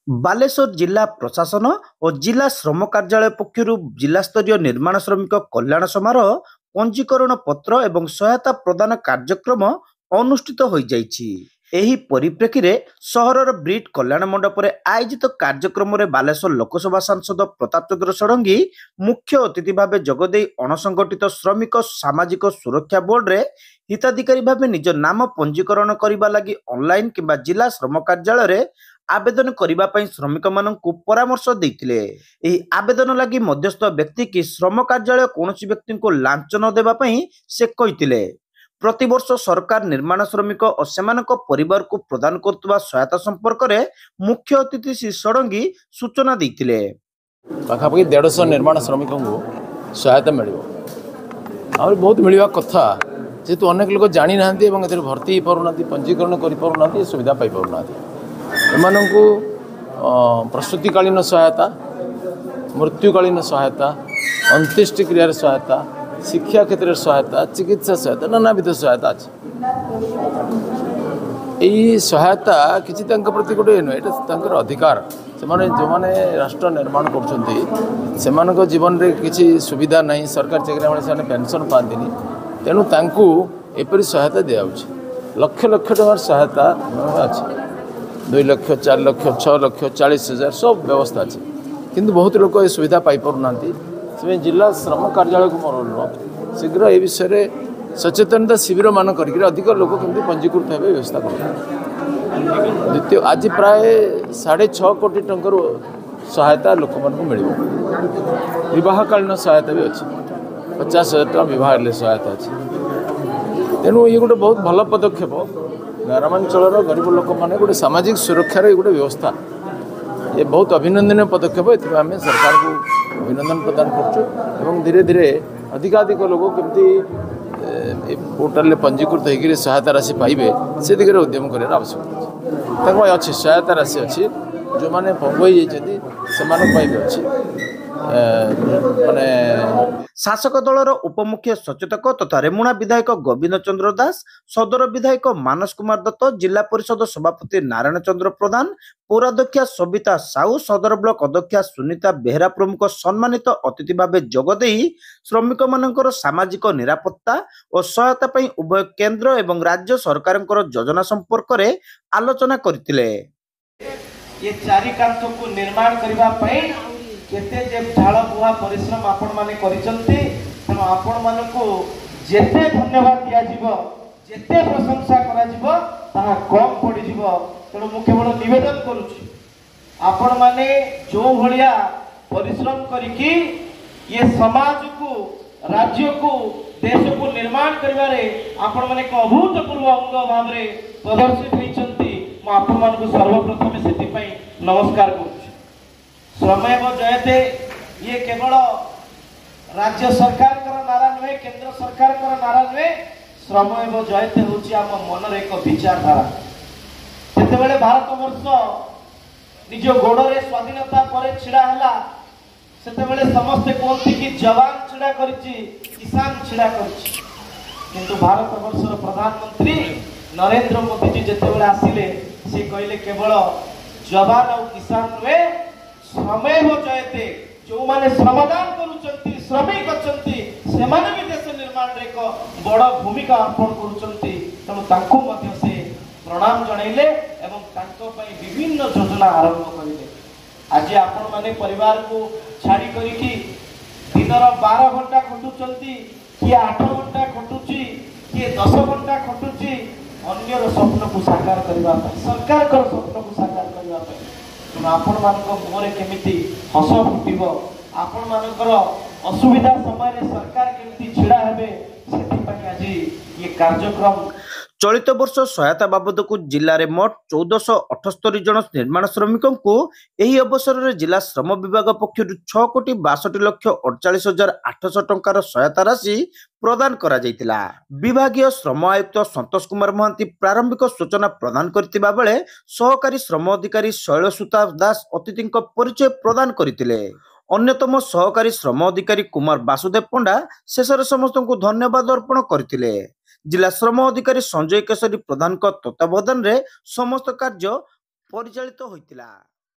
बालेश्वर जिला प्रशासन और जिला श्रम कार्यालय पक्षर जिला स्तरीय निर्माण श्रमिक कल्याण समारोह पंजीकरण पत्र एवं सहायता प्रदान कार्यक्रम अनुष्ठित हो जाइछि। एही परिप्रेक्षी रे सहरर ब्रिट कल्याण मंडप रे आयोजित कार्यक्रम रे बालेश्वर लोकसभा सांसद प्रताप चंद्र षडंगी मुख्य अतिथि भाव जोगदे अणसंगठित श्रमिक सामाजिक सुरक्षा बोर्ड रे हिताधिकारी भाव निज नाम पंजीकरण करने लगी ऑनलाइन किंबा जिला श्रम कार्यालय रे आवेदन करने पर श्रमिक मानक परामर्श देते। यह आवेदन लगी मध्यस्थ व्यक्ति की श्रम कार्यालय कौन व्यक्ति को लांच न देवा से कहते। प्रतिवर्ष सरकार निर्माण श्रमिक और सेमानक परिवार को प्रदान करतुवा सहायता संपर्क में मुख्य अतिथि श्री षडंगी सूचना देते। पाखापाखि 150 निर्माण श्रमिक को सहायता मिल बहुत मिलवा कथा जेहेतु अनेक लोग जानी ना भर्ती हो पारना पंजीकरण कर पारना सुविधा पाई पारना एमानंकु प्रसूतिकालीन सहायता मृत्युकालीन सहायता अंत्येष्टि क्रियार सहायता शिक्षा क्षेत्र में सहायता चिकित्सा सहायता नानाविध सहायता अच्छे यही सहायता किसी प्रति गोटे नुहे अधिकार से जो मैंने राष्ट्र निर्माण कर जीवन में किसी सुविधा नहीं सरकार चाकरी से पेंशन पाती तेणु तांकु एपरी सहायता दिया लक्ष लक्ष टकर सहायता अच्छी 2 लाख 4 लाख 6 लाख 40,000 सब व्यवस्था अच्छे किंतु बहुत लोग ये सुविधा पाई पारना से जिला श्रम कार्यालय को मोर अनुरोध शीघ्र ये विषय में सचेतनता शिविर मान कर अधिक लोग केमती पंजीकृत होगा व्यवस्था कर। द्वितीय आज प्राय 6.5 कोटी टंकर सहायता लोक मान मिल बहकालीन सहायता भी अच्छी 50,000 टका बह सहायता अच्छी तेणु ये गोटे बहुत भल पदक्षेप ग्रामांचल गरीब लोक मैंने गोटे सामाजिक सुरक्षार गोटे व्यवस्था ये बहुत अभिनंदनीय पदक्षेप ये आम सरकार को अभिनंदन प्रदान कर धीरे धीरे अधिकाधिक लोग केमती पोर्टाल पंजीकृत होकर सहायता राशि पाइबे से दिगरे उद्यम कर आवश्यकता अच्छी सहायता राशि अच्छी जो मैंने भोग से अच्छी माने शासक दलर उपमुख्य सचेतक तथा रेमुणा विधायक गोविंद चंद्र दास सदर विधायक मानस कुमार दत्त जिला परिषद सभापति नारायण चंद्र प्रधान पौराध्यक्षा सबिता साहू सदर ब्लॉक अध्यक्षा सुनीता बेहरा प्रमुख सम्मानित अतिथि भाव जोगदे श्रमिक मानकर सामाजिक निरापत्ता और सहायता पई उभय केंद्र एवं राज्य सरकार योजना संपर्क में आलोचना करथिले। ये चारि कांथ को निर्माण करबा पई केते जे झाड़ बुहा परिश्रम आपण माने करिसंती तेणु आपण मानको जेते धन्यवाद दिया जीव जेते प्रशंसा करा जीव ताहा कम पड़ी जीव तेणु मु केवल निवेदन करूची आपण माने जो भलिया परिश्रम करिकी ये समाज को राज्य को देश को निर्माण करिवारे आपण माने को अभूतपूर्व अंग भाव रे प्रदर्शित होइचंती मु आपण मानको सर्वप्रथम सेति पई नमस्कार करूची। श्रमेव जयते ये केवल राज्य सरकार नारा नुहे केंद्र सरकार नारा नुहे श्रमेव जयते हूँ आम मन एक विचारधारा जिते भारत वर्ष निज गोड़े स्वाधीनता पर छिड़ा है से समस्ते कहते कि जवान छिड़ा किसान छिड़ा किंतु भारत वर्षर प्रधानमंत्री नरेंद्र मोदी जी जिते आसिले से कहले केवल जवान और किसान नुहे श्रमेव जयते जो माने श्रमदान करुचंती श्रमिक अछंती से माने भी देश निर्माण रे एक बड़ भूमिका अर्पण करुचंती तेणु तांको मध्य से प्रणाम जणाइले एवं तांको पई विभिन्न योजना आरंभ करिले। आज आपण माने परिवार को छाड़ी करिकी दिनर 12 घंटा खटुचंती कि 8 घंटा खटुची कि 10 घंटा खटुची अन्यर स्वप्न को साकार करबा सरकार कर स्वप्न को साकार करबा आपण मानक मुहरे केमिति हस फुटिब आपण मानकर असुविधा समय सरकार केमिति छिड़ा हेबे सेति आज ये कार्यक्रम चलित वर्ष सहायता बाबद को जिले में मोट 1478 जन निर्माण श्रमिकों को यही अवसर में जिला श्रम विभाग पक्षर 6,62,48,800 टंकार सहायता राशि प्रदान करा जायतिला। विभागीय श्रम आयुक्त संतोष कुमार महांती प्रारंभिक सूचना प्रदान करथिबा बेले सहकारी श्रम अधिकारी शैलसुता दास अतिथि परिचय प्रदान करथिले। अन्यतम सहकारी श्रम अधिकारी कुमार वासुदेव पंडा शेष समस्त को धन्यवाद अर्पण करथिले। जिला श्रम अधिकारी संजय केशरी प्रधान तत्वावधान रे समस्त कार्य परिचालित होइतिला।